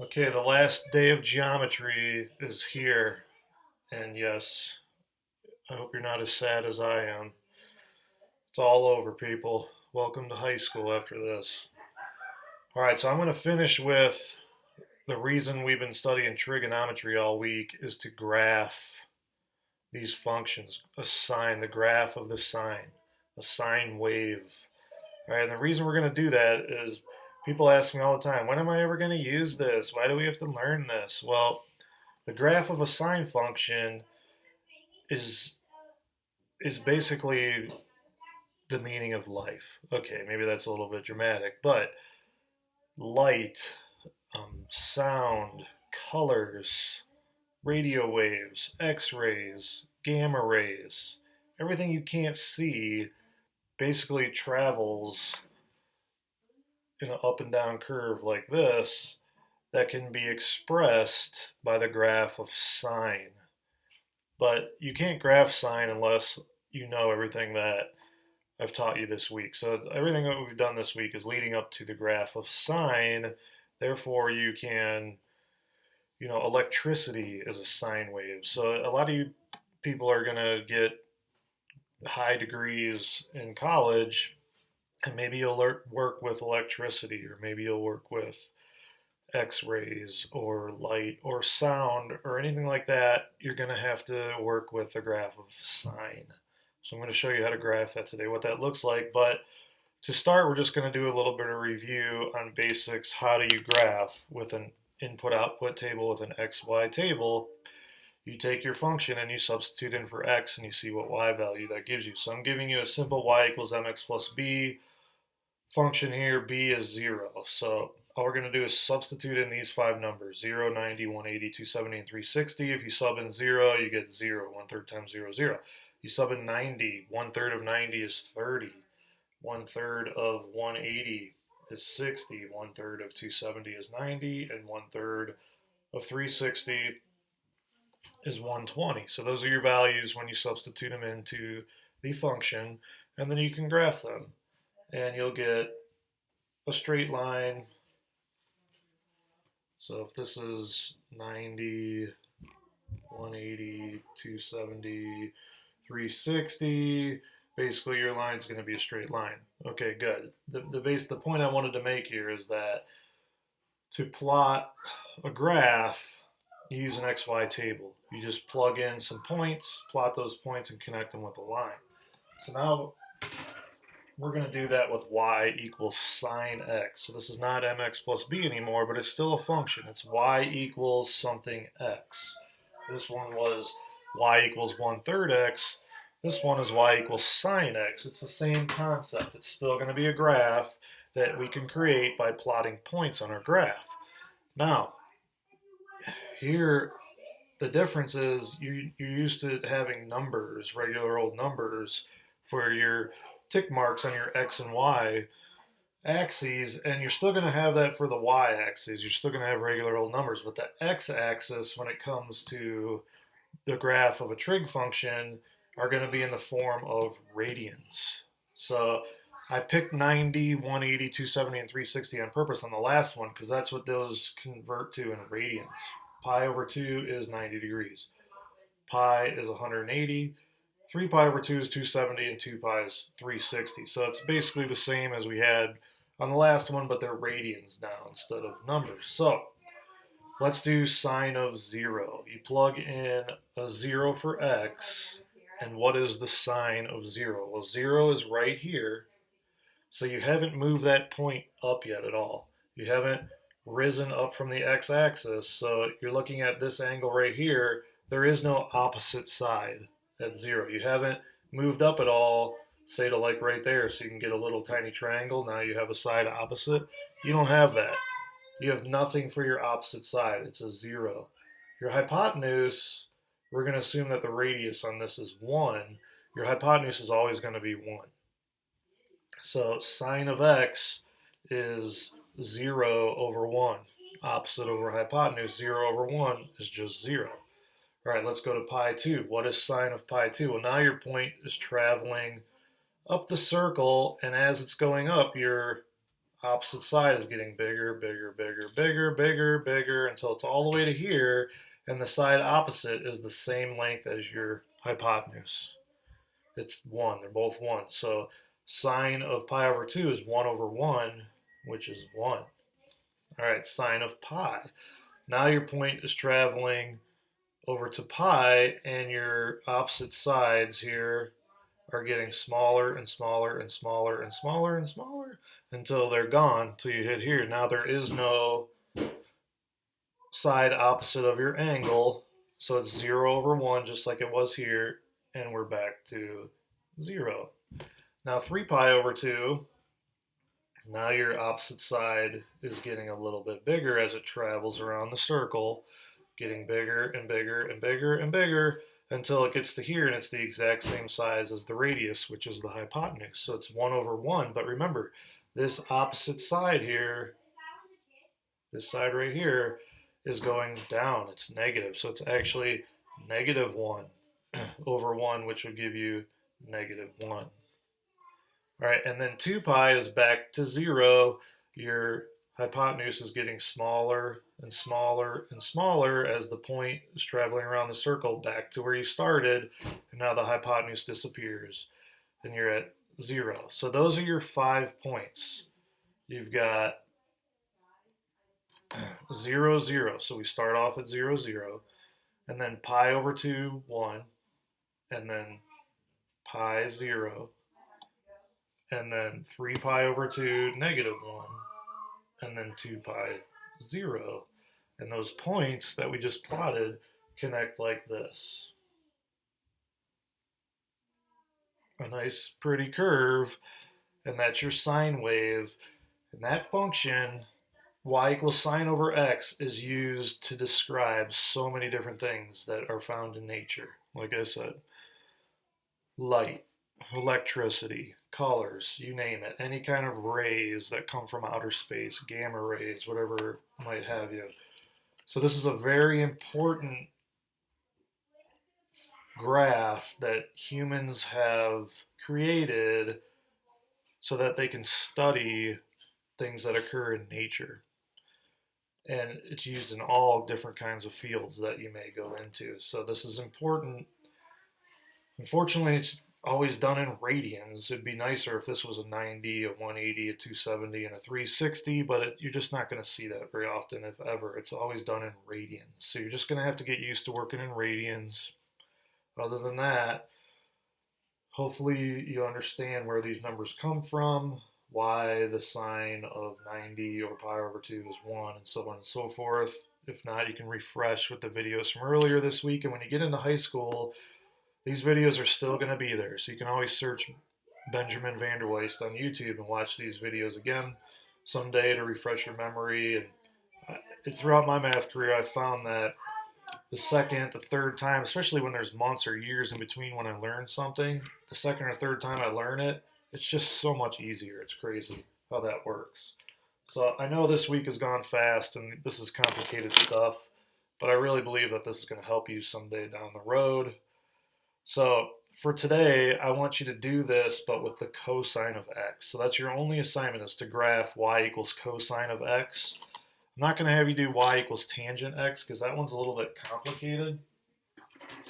Okay, the last day of geometry is here, and yes, I hope you're not as sad as I am. It's all over, people. Welcome to high school after this. All right, so I'm going to finish with the reason we've been studying trigonometry all week is to graph these functions, a sine, the graph of the sine, a sine wave. All right, and the reason we're going to do that is people ask me all the time, when am I ever going to use this? Why do we have to learn this? Well, the graph of a sine function is is basically the meaning of life. Okay, maybe that's a little bit dramatic, but light, sound, colors, radio waves, X-rays, gamma rays, everything you can't see basically travels in an up and down curve like this that can be expressed by the graph of sine. But you can't graph sine unless you know everything that I've taught you this week. So everything that we've done this week is leading up to the graph of sine. Therefore, you can, electricity is a sine wave. So a lot of you people are going to get high degrees in college, and maybe you'll work with electricity, or maybe you'll work with X-rays or light or sound or anything like that. You're going to have to work with the graph of sine. So I'm going to show you how to graph that today, what that looks like. But to start, we're just going to do a little bit of review on basics. How do you graph with an input-output table with an XY table? You take your function and you substitute in for x and you see what y value that gives you. So I'm giving you a simple y equals mx plus b function here. B is 0. So all we're going to do is substitute in these five numbers: 0, 90, 180, 270, and 360. If you sub in 0, you get 0. 1/3 times 0 is 0. You sub in 90. 1/3 of 90 is 30. 1/3 of 180 is 60. 1/3 of 270 is 90. And 1/3 of 360 is 120. So those are your values when you substitute them into the function, and then you can graph them. And you'll get a straight line. So if this is 90, 180, 270, 360, basically your line is going to be a straight line. Okay, good. The point I wanted to make here is that to plot a graph, you use an XY table. You just plug in some points, plot those points, and connect them with a line. So now we're going to do that with y equals sine x. So this is not mx plus b anymore, but it's still a function. It's y equals something x. This one was y equals 1/3 x. This one is y equals sine x. It's the same concept. It's still going to be a graph that we can create by plotting points on our graph. Now, here the difference is you're used to having numbers, regular old numbers, for your tick marks on your x and y axes, and you're still going to have that for the y axis. You're still going to have regular old numbers, but the x axis, when it comes to the graph of a trig function, are going to be in the form of radians. So I picked 90, 180, 270, and 360 on purpose on the last one because that's what those convert to in radians. Pi over 2 is 90 degrees. Pi is 180. 3 pi over 2 is 270, and 2 pi is 360. So it's basically the same as we had on the last one, but they're radians now instead of numbers. So let's do sine of 0. You plug in a 0 for x, and what is the sine of 0? Well, 0 is right here, so you haven't moved that point up yet at all. You haven't risen up from the x-axis, so you're looking at this angle right here. There is no opposite side at 0. You haven't moved up at all, say to like right there, so you can get a little tiny triangle. Now you have a side opposite. You don't have that. You have nothing for your opposite side. It's a 0. Your hypotenuse, we're going to assume that the radius on this is 1. Your hypotenuse is always going to be 1. So sine of x is 0 over 1. Opposite over hypotenuse, 0 over 1 is just 0. All right, let's go to pi 2. What is sine of pi 2? Well, now your point is traveling up the circle, and as it's going up, your opposite side is getting bigger, bigger, bigger, bigger, bigger, bigger, until it's all the way to here, and the side opposite is the same length as your hypotenuse. It's 1. They're both 1. So sine of pi over 2 is 1 over 1, which is 1. All right, sine of pi. Now your point is traveling over to pi, and your opposite sides here are getting smaller and smaller and smaller and smaller and smaller until they're gone, until you hit here. Now there is no side opposite of your angle, so it's 0 over 1 just like it was here, and we're back to 0. Now 3 pi over 2, now your opposite side is getting a little bit bigger as it travels around the circle, getting bigger and bigger and bigger and bigger until it gets to here, and it's the exact same size as the radius, which is the hypotenuse. So it's 1 over 1. But remember, this opposite side here, this side right here, is going down. It's negative. So it's actually negative 1 over 1, which would give you negative 1. All right, and then 2 pi is back to 0. Your hypotenuse is getting smaller and smaller and smaller as the point is traveling around the circle back to where you started, and now the hypotenuse disappears, and you're at 0. So those are your 5 points. You've got 0, 0. So we start off at 0, 0, and then pi over 2, 1, and then pi 0, and then 3 pi over 2, negative 1, and then 2 pi 0. And those points that we just plotted connect like this. A nice pretty curve, and that's your sine wave. And that function, y equals sine over x, is used to describe so many different things that are found in nature. Like I said, light, electricity, colors, you name it, any kind of rays that come from outer space, gamma rays, whatever might have you. So this is a very important graph that humans have created so that they can study things that occur in nature. And it's used in all different kinds of fields that you may go into. So this is important. Unfortunately, it's always done in radians. It'd be nicer if this was a 90, a 180, a 270, and a 360, but you're just not going to see that very often, if ever. It's always done in radians. So you're just going to have to get used to working in radians. Other than that, hopefully you understand where these numbers come from, why the sine of 90 over pi over 2 is 1, and so on and so forth. If not, you can refresh with the videos from earlier this week. And when you get into high school, these videos are still going to be there. So you can always search Benjamin Vanderweist on YouTube and watch these videos again someday to refresh your memory. And throughout my math career, I've found that the second, the third time, especially when there's months or years in between when I learn something, the second or third time I learn it, it's just so much easier. It's crazy how that works. So I know this week has gone fast and this is complicated stuff, but I really believe that this is going to help you someday down the road. So for today, I want you to do this, but with the cosine of x. So that's your only assignment, is to graph y equals cosine of x. I'm not going to have you do y equals tangent x because that one's a little bit complicated.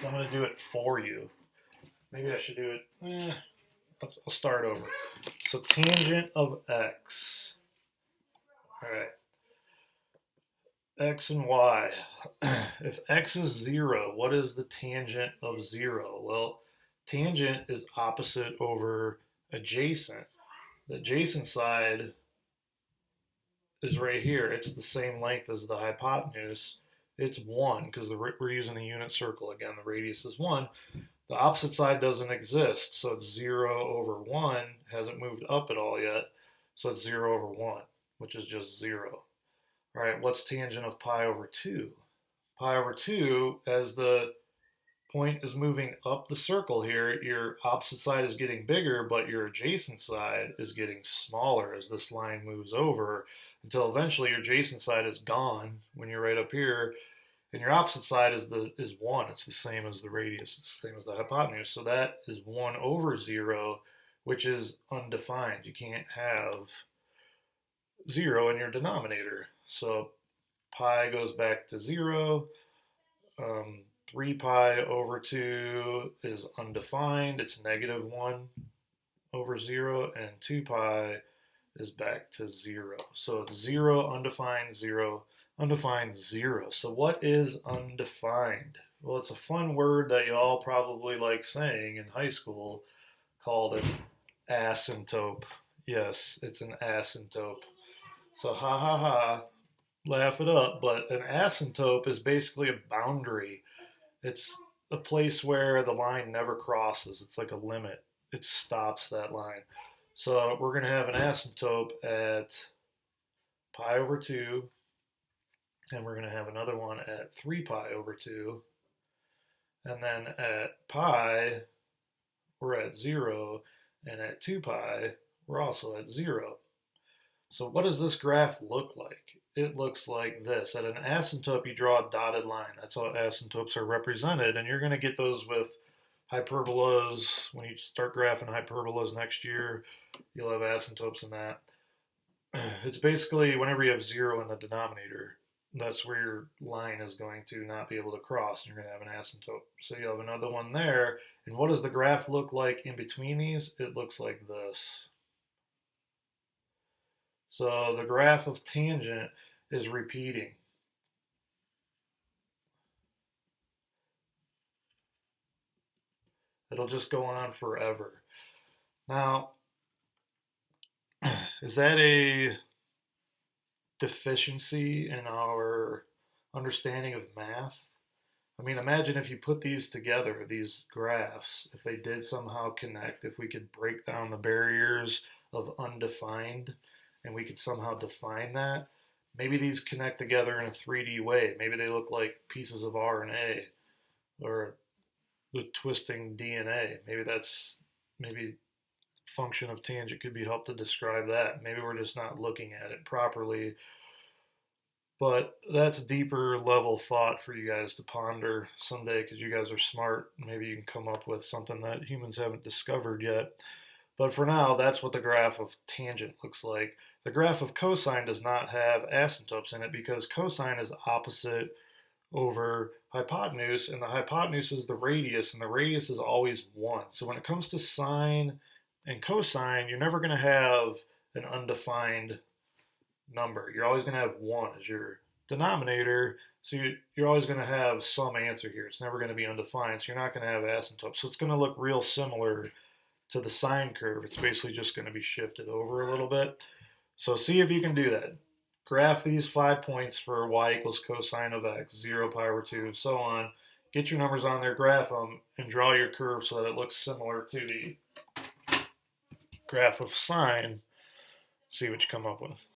So I'm going to do it for you. Maybe I should do it. I'll start over. So tangent of x. All right. X and y. If x is 0, what is the tangent of 0? Well, tangent is opposite over adjacent. The adjacent side is right here. It's the same length as the hypotenuse. It's 1 because we're using a unit circle again. The radius is 1. The opposite side doesn't exist, so it's 0 over 1. Hasn't moved up at all yet, so it's 0 over 1, which is just 0. All right, what's tangent of pi over 2? Pi over 2, as the point is moving up the circle here, your opposite side is getting bigger, but your adjacent side is getting smaller as this line moves over, until eventually your adjacent side is gone when you're right up here, and your opposite side is 1. It's the same as the radius. It's the same as the hypotenuse. So that is 1 over 0, which is undefined. You can't have 0 in your denominator. So pi goes back to 0. 3 pi over 2 is undefined. It's negative 1 over 0. And 2 pi is back to 0. So it's 0, undefined, 0, undefined, 0. So what is undefined? Well, it's a fun word that you all probably like saying in high school called an asymptote. Yes, it's an asymptote. So ha ha ha, laugh it up. But an asymptote is basically a boundary. It's a place where the line never crosses. It's like a limit. It stops that line. So we're going to have an asymptote at pi over 2, and we're going to have another one at 3 pi over 2, and then at pi, we're at 0, and at 2 pi, we're also at 0. So what does this graph look like? It looks like this. At an asymptote, you draw a dotted line. That's how asymptotes are represented, and you're going to get those with hyperbolas. When you start graphing hyperbolas next year, you'll have asymptotes in that. It's basically whenever you have 0 in the denominator, that's where your line is going to not be able to cross, and you're going to have an asymptote. So you have another one there. And what does the graph look like in between these? It looks like this. So the graph of tangent is repeating. It'll just go on forever. Now, is that a deficiency in our understanding of math? I mean, imagine if you put these together, these graphs, if they did somehow connect, if we could break down the barriers of undefined and we could somehow define that, maybe these connect together in a 3D way. Maybe they look like pieces of RNA or the twisting DNA. Maybe function of tangent could be helped to describe that. Maybe we're just not looking at it properly. But that's deeper level thought for you guys to ponder someday because you guys are smart. Maybe you can come up with something that humans haven't discovered yet. But for now, that's what the graph of tangent looks like. The graph of cosine does not have asymptotes in it because cosine is opposite over hypotenuse, and the hypotenuse is the radius, and the radius is always 1. So when it comes to sine and cosine, you're never going to have an undefined number. You're always going to have 1 as your denominator, so you're always going to have some answer here. It's never going to be undefined, so you're not going to have asymptotes. So it's going to look real similar to the sine curve. It's basically just going to be shifted over a little bit. So see if you can do that. Graph these 5 points for y equals cosine of x, 0, pi over 2, and so on. Get your numbers on there, graph them, and draw your curve so that it looks similar to the graph of sine. See what you come up with.